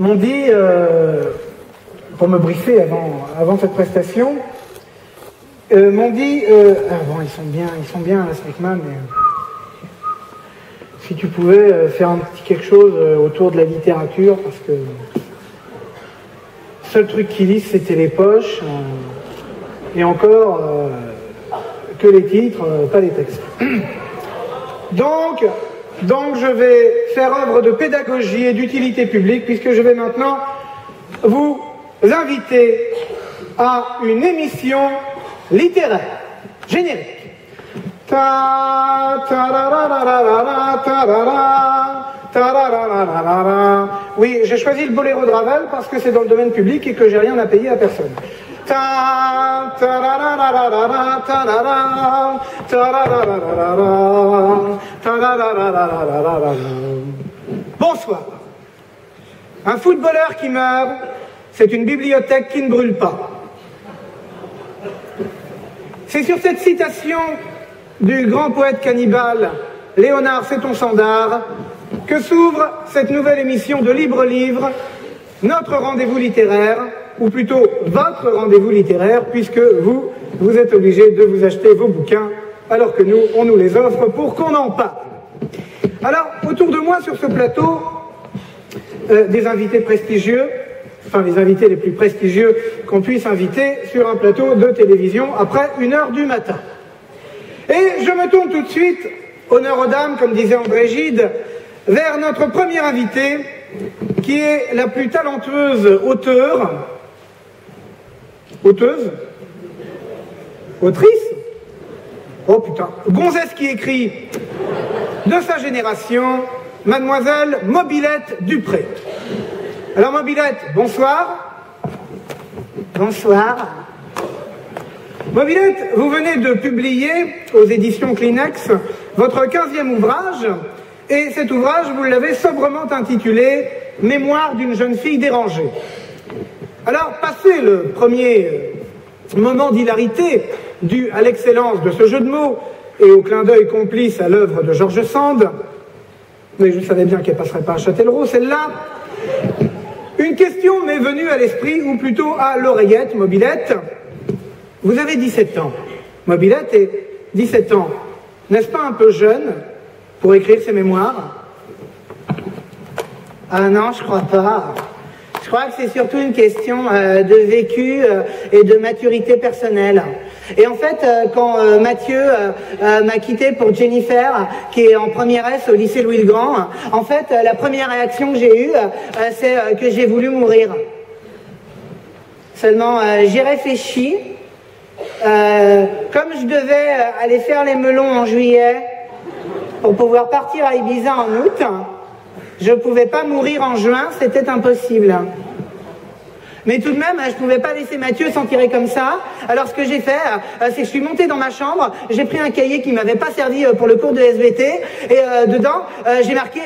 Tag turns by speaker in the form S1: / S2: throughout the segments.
S1: m'ont dit, pour me briefer avant cette prestation, m'ont dit, bon, ils sont bien la SMICMA, mais si tu pouvais faire un petit quelque chose autour de la littérature, parce que le seul truc qu'ils lisent, c'était les poches, et encore que les titres, pas les textes. Donc, je vais faire œuvre de pédagogie et d'utilité publique, puisque je vais maintenant vous inviter à une émission littéraire, générique. Oui, j'ai choisi le boléro de Ravel parce que c'est dans le domaine public et que j'ai rien à payer à personne. Bonsoir. Un footballeur qui meurt, c'est une bibliothèque qui ne brûle pas. C'est sur cette citation du grand poète cannibale Léonard Séton-Sandard que s'ouvre cette nouvelle émission de Libre Livre, notre rendez-vous littéraire, ou plutôt votre rendez-vous littéraire, puisque vous êtes obligés de vous acheter vos bouquins, alors que nous, on nous les offre pour qu'on en parle. Alors, autour de moi, sur ce plateau, des invités prestigieux, enfin les invités les plus prestigieux qu'on puisse inviter sur un plateau de télévision après 1h du matin. Et je me tourne tout de suite, honneur aux dames, comme disait André Gide, vers notre première invitée, qui est la plus talentueuse auteuse, autrice, oh putain, gonzesse qui écrit, de sa génération, mademoiselle Mobilette Dupré. Alors Mobilette, bonsoir. Bonsoir. Mobilette, vous venez de publier aux éditions Kleenex votre 15e ouvrage, et cet ouvrage, vous l'avez sobrement intitulé « Mémoire d'une jeune fille dérangée ». Alors, passé le premier moment d'hilarité dû à l'excellence de ce jeu de mots et au clin d'œil complice à l'œuvre de George Sand, mais je savais bien qu'elle ne passerait pas à Châtellerault, celle-là, une question m'est venue à l'esprit, ou plutôt à l'oreillette, Mobilette. Vous avez 17 ans, Mobilette, et 17 ans, n'est-ce pas un peu jeune pour écrire ses mémoires? Ah non, je crois pas. Je crois que c'est surtout une question de vécu et de maturité personnelle. Et en fait, quand Mathieu m'a quitté pour Jennifer, qui est en première S au lycée Louis-le-Grand, en fait, la première réaction que j'ai eue, c'est que j'ai voulu mourir. Seulement, j'y réfléchis. Comme je devais aller faire les melons en juillet pour pouvoir partir à Ibiza en août, je ne pouvais pas mourir en juin, c'était impossible. Mais tout de même, je ne pouvais pas laisser Mathieu s'en tirer comme ça. Alors ce que j'ai fait, c'est que je suis montée dans ma chambre, j'ai pris un cahier qui ne m'avait pas servi pour le cours de SVT, et dedans, j'ai marqué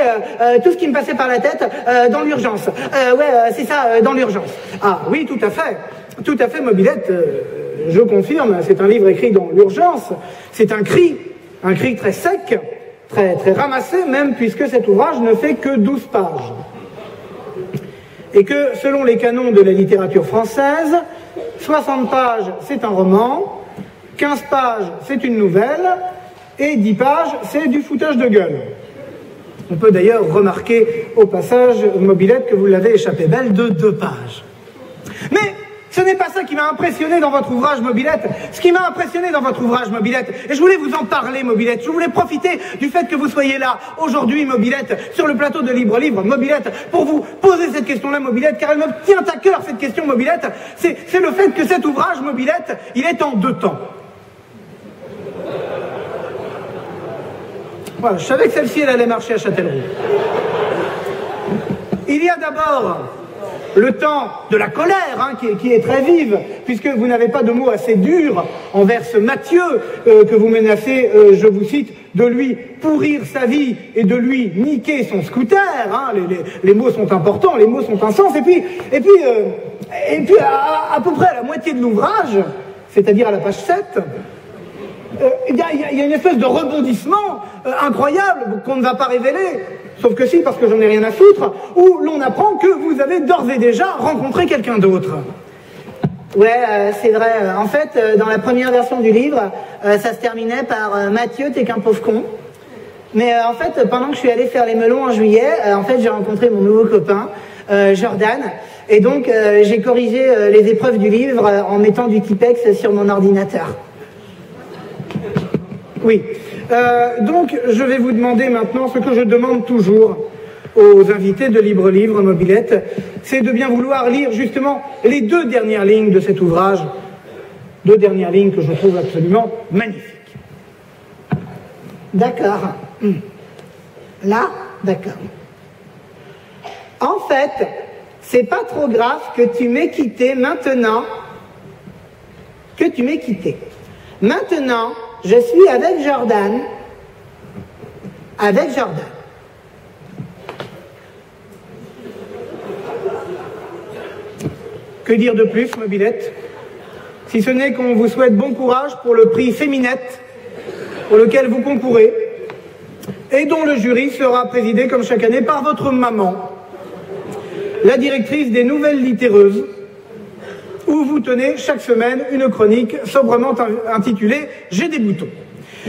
S1: tout ce qui me passait par la tête dans l'urgence. Ouais, c'est ça, dans l'urgence. Ah oui, tout à fait, Mobilette, je confirme, c'est un livre écrit dans l'urgence, c'est un cri très sec, très ramassé même, puisque cet ouvrage ne fait que 12 pages. Et que, selon les canons de la littérature française, 60 pages, c'est un roman, 15 pages, c'est une nouvelle, et 10 pages, c'est du foutage de gueule. On peut d'ailleurs remarquer au passage, Mobilette, que vous l'avez échappé belle de 2 pages. Mais ce n'est pas ça qui m'a impressionné dans votre ouvrage, Mobilette. Ce qui m'a impressionné dans votre ouvrage, Mobilette, et je voulais vous en parler, Mobilette, je voulais profiter du fait que vous soyez là, aujourd'hui, Mobilette, sur le plateau de Libre Livre, Mobilette, pour vous poser cette question-là, Mobilette, car elle me tient à cœur, cette question, Mobilette. C'est le fait que cet ouvrage, Mobilette, il est en 2 temps. Voilà, je savais que celle-ci, elle allait marcher à Châtellerault. Il y a d'abord le temps de la colère, hein, qui est très vive, puisque vous n'avez pas de mots assez durs envers ce Mathieu que vous menacez, je vous cite, de lui pourrir sa vie et de lui niquer son scooter. Hein. Les mots sont importants, les mots sont un sens. Et puis à peu près à la moitié de l'ouvrage, c'est-à-dire à la page 7, il y a une espèce de rebondissement incroyable qu'on ne va pas révéler, sauf que si, parce que j'en ai rien à foutre, où l'on apprend que vous avez d'ores et déjà rencontré quelqu'un d'autre. Ouais, c'est vrai. En fait, dans la première version du livre, ça se terminait par Mathieu, t'es qu'un pauvre con. Mais en fait, pendant que je suis allé faire les melons en juillet, en fait, j'ai rencontré mon nouveau copain, Jordan. Et donc, j'ai corrigé les épreuves du livre en mettant du Tipex sur mon ordinateur. Oui. Donc, je vais vous demander maintenant ce que je demande toujours aux invités de Libre Livre Mobilette, c'est de bien vouloir lire justement les 2 dernières lignes de cet ouvrage, 2 dernières lignes que je trouve absolument magnifiques. D'accord. Là, d'accord. En fait, c'est pas trop grave que tu m'aies quitté maintenant, que tu m'aies quitté. Maintenant, je suis avec Jordan. Avec Jordan. Que dire de plus, Mobilette? Si ce n'est qu'on vous souhaite bon courage pour le prix Féminette, pour lequel vous concourez, et dont le jury sera présidé, comme chaque année, par votre maman, la directrice des Nouvelles Littéreuses, où vous tenez chaque semaine une chronique sobrement intitulée « J'ai des boutons ».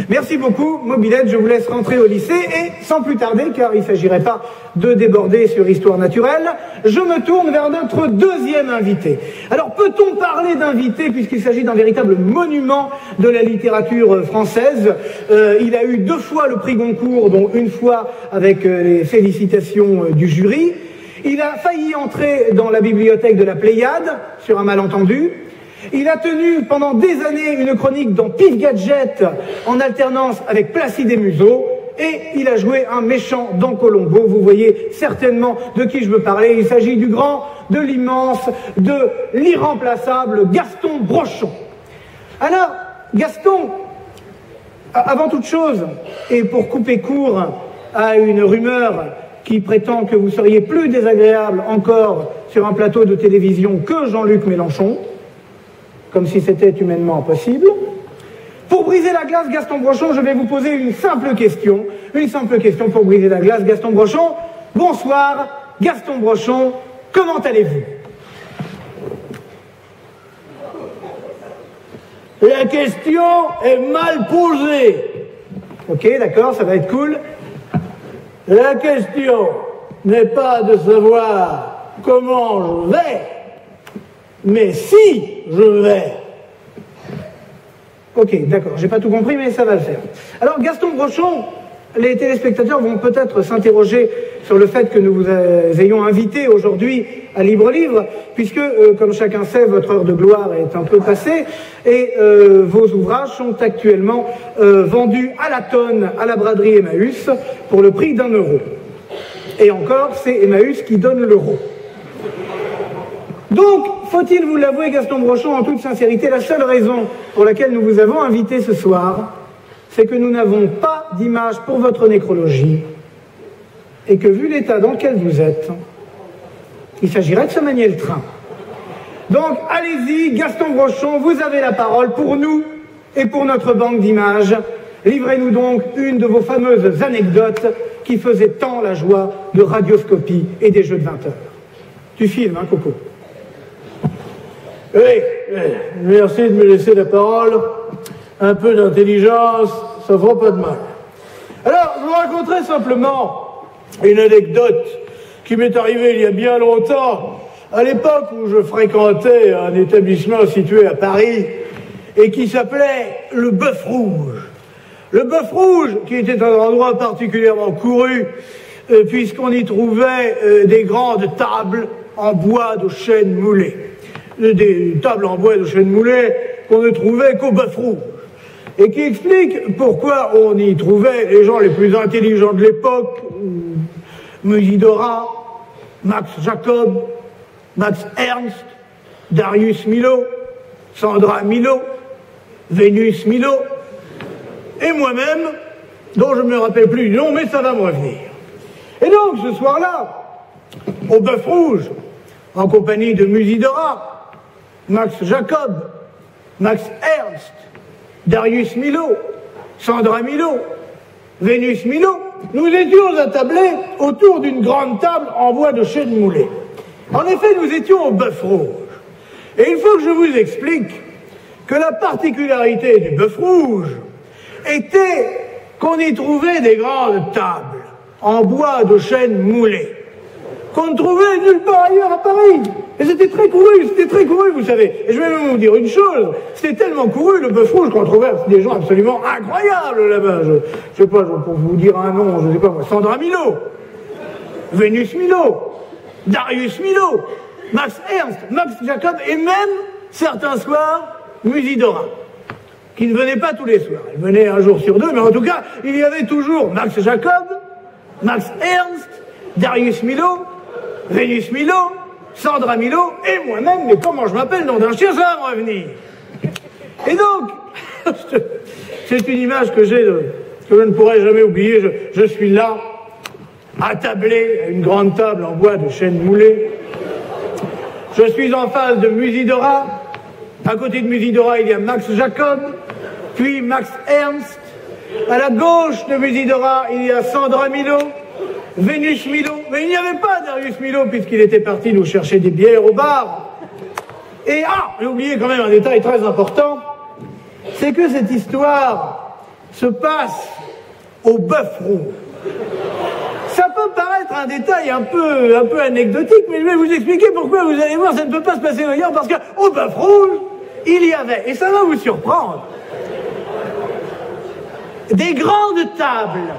S1: Merci beaucoup, Mobilette, je vous laisse rentrer au lycée et, sans plus tarder, car il ne s'agirait pas de déborder sur Histoire naturelle, je me tourne vers notre 2e invité. Alors, peut-on parler d'invité, puisqu'il s'agit d'un véritable monument de la littérature française? Il a eu 2 fois le prix Goncourt, dont une fois avec les félicitations du jury. Il a failli entrer dans la bibliothèque de la Pléiade, sur un malentendu. Il a tenu pendant des années une chronique dans Pif Gadget, en alternance avec Placide et Museau, et il a joué un méchant dans Colombo. Vous voyez certainement de qui je veux parler. Il s'agit du grand, de l'immense, de l'irremplaçable Gaston Brochon. Alors, Gaston, avant toute chose, et pour couper court à une rumeur qui prétend que vous seriez plus désagréable encore sur un plateau de télévision que Jean-Luc Mélenchon, comme si c'était humainement impossible. Pour briser la glace, Gaston Brochon, je vais vous poser une simple question pour briser la glace. Gaston Brochon, bonsoir. Gaston Brochon, comment allez-vous?
S2: La question est mal posée.
S1: Ok, d'accord, ça va être cool.
S2: La question n'est pas de savoir comment je vais, mais si je vais.
S1: Ok, d'accord, j'ai pas tout compris, mais ça va le faire. Alors, Gaston Brochon, les téléspectateurs vont peut-être s'interroger sur le fait que nous vous ayons invité aujourd'hui à Libre Livre, puisque, comme chacun sait, votre heure de gloire est un peu passée, et vos ouvrages sont actuellement vendus à la tonne à la braderie Emmaüs pour le prix d'1 euro. Et encore, c'est Emmaüs qui donne l'euro. Donc, faut-il vous l'avouer, Gaston Brochon, en toute sincérité, la seule raison pour laquelle nous vous avons invité ce soir, c'est que nous n'avons pas d'image pour votre nécrologie, et que vu l'état dans lequel vous êtes, il s'agirait de se manier le train. Donc, allez-y, Gaston Brochon, vous avez la parole pour nous et pour notre banque d'images. Livrez-nous donc une de vos fameuses anecdotes qui faisaient tant la joie de Radioscopie et des Jeux de 20 heures. Tu filmes, hein, Coco?
S2: Oui, merci de me laisser la parole. Un peu d'intelligence, ça fera pas de mal. Alors, je vous raconterai simplement une anecdote qui m'est arrivée il y a bien longtemps, à l'époque où je fréquentais un établissement situé à Paris et qui s'appelait le Bœuf Rouge. Le Bœuf Rouge, qui était un endroit particulièrement couru, puisqu'on y trouvait des grandes tables en bois de chêne moulé. Des tables en bois de chêne moulé qu'on ne trouvait qu'au Bœuf Rouge. Et qui explique pourquoi on y trouvait les gens les plus intelligents de l'époque, Musidora, Max Jacob, Max Ernst, Darius Milhaud, Sandra Milhaud, Vénus Milhaud, et moi-même, dont je ne me rappelle plus du nom, mais ça va me revenir. Et donc, ce soir-là, au Bœuf Rouge, en compagnie de Musidora, Max Jacob, Max Ernst, Darius Milhaud, Sandra Milhaud, Vénus Milhaud, nous étions attablés autour d'une grande table en bois de chêne moulé. En effet, nous étions au Bœuf Rouge. Et il faut que je vous explique que la particularité du Bœuf Rouge était qu'on y trouvait des grandes tables en bois de chêne moulé, qu'on ne trouvait nulle part ailleurs à Paris. Et c'était très couru, vous savez. Et je vais même vous dire une chose, c'était tellement couru, le Bœuf Rouge, qu'on trouvait des gens absolument incroyables là-bas. Je sais pas, pour vous dire un nom, je sais pas moi, Sandra Milo, Vénus Milo, Darius Milo, Max Ernst, Max Jacob, et même, certains soirs, Musidora, qui ne venait pas tous les soirs. Elle venait un jour sur deux, mais en tout cas, il y avait toujours Max Jacob, Max Ernst, Darius Milo, Vénus Milo, Sandra Milo, et moi-même, mais comment je m'appelle, nom d'un chien, ça va me revenir. Et donc, c'est une image que j'ai, que je ne pourrai jamais oublier. Je suis là, attablé à une grande table en bois de chêne moulé. Je suis en face de Musidora. À côté de Musidora, il y a Max Jacob, puis Max Ernst. À la gauche de Musidora, il y a Sandra Milo, Vénus Milo. Mais il n'y avait pas Darius Milo, puisqu'il était parti nous chercher des bières au bar. Et j'ai oublié quand même un détail très important, c'est que cette histoire se passe au Bœuf Rouge. Ça peut paraître un détail un peu anecdotique, mais je vais vous expliquer pourquoi. Vous allez voir, ça ne peut pas se passer ailleurs, parce qu'au Bœuf Rouge, il y avait, et ça va vous surprendre, des grandes tables.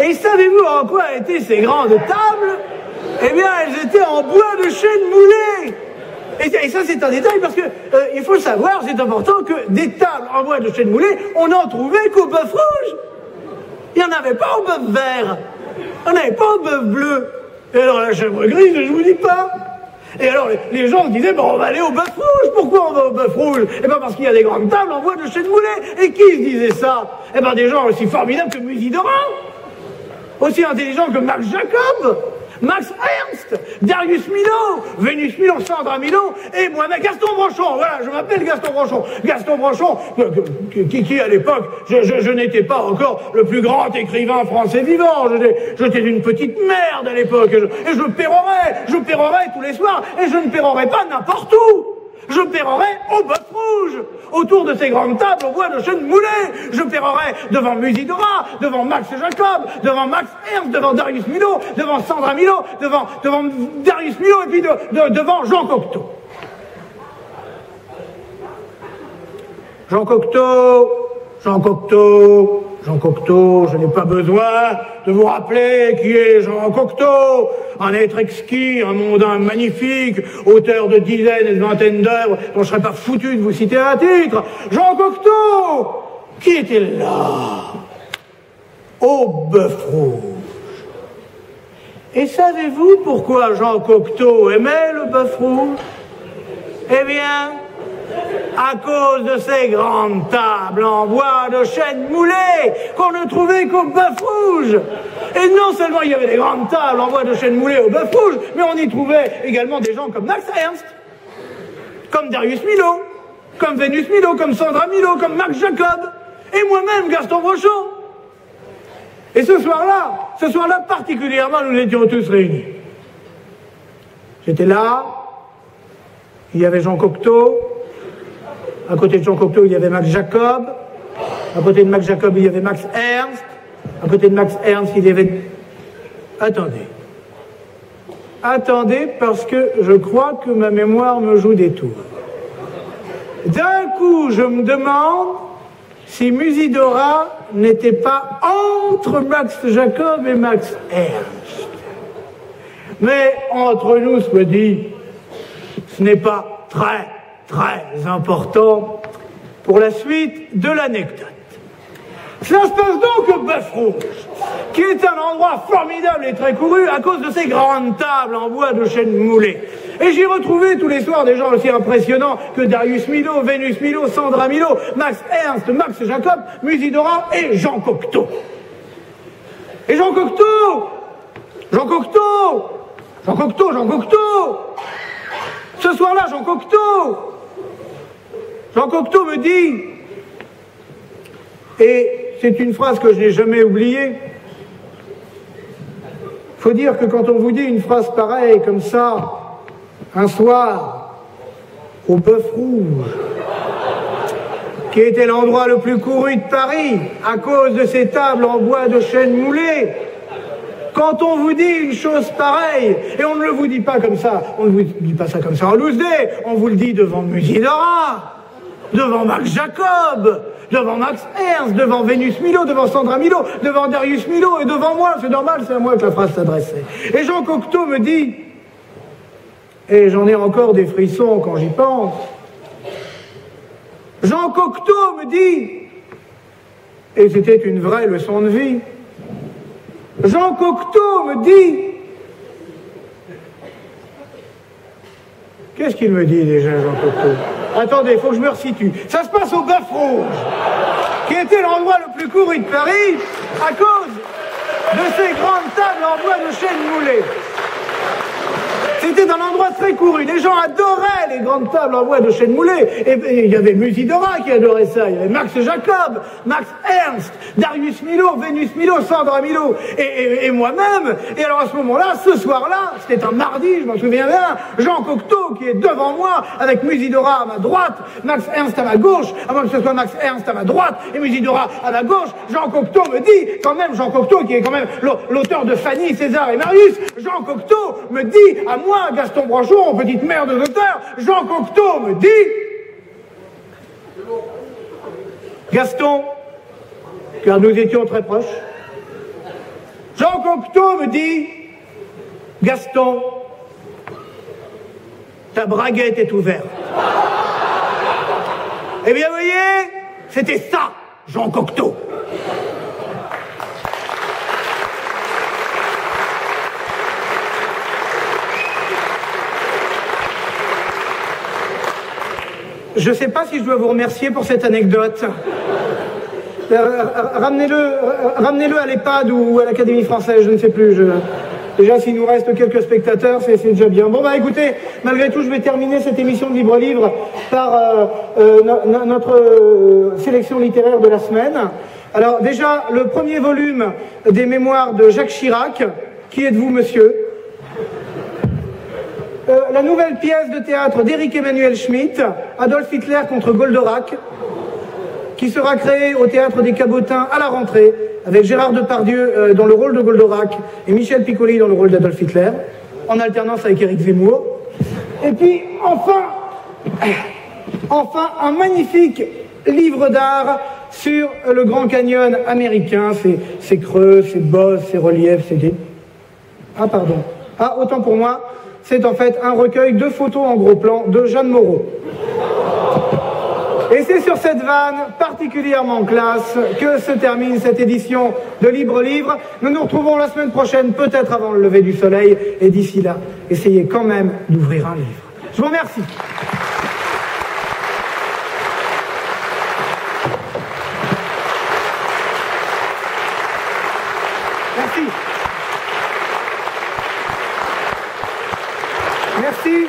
S2: Et savez-vous en quoi étaient ces grandes tables? Eh bien, elles étaient en bois de chêne moulé. Et ça, c'est un détail, parce que il faut savoir, c'est important, que des tables en bois de chêne moulé, on n'en trouvait qu'au Bœuf Rouge. Il n'y en avait pas au Bœuf Vert. On n'avait pas au Bœuf Bleu. Et alors la chèvre grise, je vous dis pas. Et alors les gens se disaient, bon, on va aller au Bœuf Rouge. Pourquoi on va au Bœuf Rouge? Eh bien parce qu'il y a des grandes tables en bois de chêne moulé. Et qui se disait ça? Eh bien des gens aussi formidables que Musidora, aussi intelligents que Max Jacob, Max Ernst, Darius Milo, Vénus Milo, Sandra Milo, et moi-même, Gaston Branchon. Voilà, je m'appelle Gaston Branchon. Gaston Branchon, qui à l'époque, je n'étais pas encore le plus grand écrivain français vivant. J'étais une petite merde à l'époque. Et je pérorais tous les soirs, et je ne pérorais pas n'importe où. Je pérorais au Bœuf Rouge, autour de ces grandes tables au bois de chêne moulé. Je pérorais devant Musidora, devant Max Jacob, devant Max Ernst, devant Darius Milo, devant Sandra Milo, devant Darius Milo, et puis devant Jean Cocteau. Jean Cocteau, je n'ai pas besoin de vous rappeler qui est Jean Cocteau, un être exquis, un mondain magnifique, auteur de dizaines et de vingtaines d'œuvres dont je ne serais pas foutu de vous citer un titre. Jean Cocteau, qui était là, au Bœuf Rouge. Et savez-vous pourquoi Jean Cocteau aimait le Bœuf Rouge? Eh bien, à cause de ces grandes tables en bois de chêne moulé qu'on ne trouvait qu'au Bœuf Rouge. Et non seulement il y avait des grandes tables en bois de chêne moulé au Bœuf Rouge, mais on y trouvait également des gens comme Max Ernst, comme Darius Milo, comme Vénus Milo, comme Sandra Milo, comme Max Jacob, et moi-même, Gaston Branchon. Et ce soir-là particulièrement, nous étions tous réunis. J'étais là, il y avait Jean Cocteau. À côté de Jean Cocteau, il y avait Max Jacob. À côté de Max Jacob, il y avait Max Ernst. À côté de Max Ernst, il y avait... Attendez, parce que je crois que ma mémoire me joue des tours. D'un coup, je me demande si Musidora n'était pas entre Max Jacob et Max Ernst. Mais entre nous, soit dit, ce n'est pas très important pour la suite de l'anecdote. Cela se passe donc au Bœuf Rouge, qui est un endroit formidable et très couru à cause de ces grandes tables en bois de chêne moulé. Et j'y retrouvais tous les soirs des gens aussi impressionnants que Darius Milo, Vénus Milo, Sandra Milo, Max Ernst, Max Jacob, Musidora et Jean Cocteau. Et Jean Cocteau, ce soir-là, Jean Cocteau me dit, et c'est une phrase que je n'ai jamais oubliée, Faut dire que quand on vous dit une phrase pareille, comme ça, un soir, au Bœuf Rouge, qui était l'endroit le plus couru de Paris, à cause de ces tables en bois de chêne moulé, quand on vous dit une chose pareille, et on ne le vous dit pas comme ça, on ne vous dit pas ça comme ça en loose day, on vous le dit devant Musidora, devant Max Jacob, devant Max Ernst, devant Vénus Milo, devant Sandra Milo, devant Darius Milo, et devant moi, c'est normal, c'est à moi que la phrase s'adressait. Et Jean Cocteau me dit, et j'en ai encore des frissons quand j'y pense, Jean Cocteau me dit, et c'était une vraie leçon de vie, Jean Cocteau me dit, qu'est-ce qu'il me dit déjà, Jean Cocteau? Attendez, il faut que je me resitue. Ça se passe au Bœuf Rouge, qui était l'endroit le plus couru de Paris, à cause de ces grandes tables en bois de chêne moulé. C'était un endroit très couru. Les gens adoraient les grandes tables en bois de chêne moulé. Et il y avait Musidora qui adorait ça. Il y avait Max Jacob, Max Ernst, Darius Milo, Vénus Milo, Sandra Milo et moi-même. Et alors à ce moment-là, ce soir-là, c'était un mardi, je m'en souviens bien, Jean Cocteau qui est devant moi, avec Musidora à ma droite, Max Ernst à ma gauche, à moins que ce soit Max Ernst à ma droite et Musidora à ma gauche. Jean Cocteau me dit, quand même, Jean Cocteau qui est quand même l'auteur de Fanny, César et Marius, Jean Cocteau me dit à moi, Gaston Branchon, petite mère de l'auteur, Jean Cocteau me dit, Gaston, car nous étions très proches, Jean Cocteau me dit, Gaston, ta braguette est ouverte. Eh bien, vous voyez, c'était ça, Jean Cocteau. Je ne sais pas si je dois vous remercier pour cette anecdote. Ramenez-le à l'EHPAD ou à l'Académie française, je ne sais plus. Déjà, s'il nous reste quelques spectateurs, c'est déjà bien. Bon, bah écoutez, malgré tout, je vais terminer cette émission de Libre-Livre par notre sélection littéraire de la semaine. Alors, déjà, le premier volume des mémoires de Jacques Chirac. Qui êtes-vous, monsieur ? La nouvelle pièce de théâtre d'Éric Emmanuel Schmitt, Adolf Hitler contre Goldorak, qui sera créée au Théâtre des Cabotins à la rentrée, avec Gérard Depardieu dans le rôle de Goldorak et Michel Piccoli dans le rôle d'Adolf Hitler, en alternance avec Éric Zemmour. Et puis, enfin, un magnifique livre d'art sur le Grand Canyon américain, ses creux, ses bosses, ses reliefs, ses... Ah, pardon. Ah, autant pour moi. C'est en fait un recueil de photos en gros plan de Jeanne Moreau. Et c'est sur cette vanne particulièrement classe que se termine cette édition de Libre-Livre. Nous nous retrouvons la semaine prochaine, peut-être avant le lever du soleil. Et d'ici là, essayez quand même d'ouvrir un livre. Je vous remercie. Merci.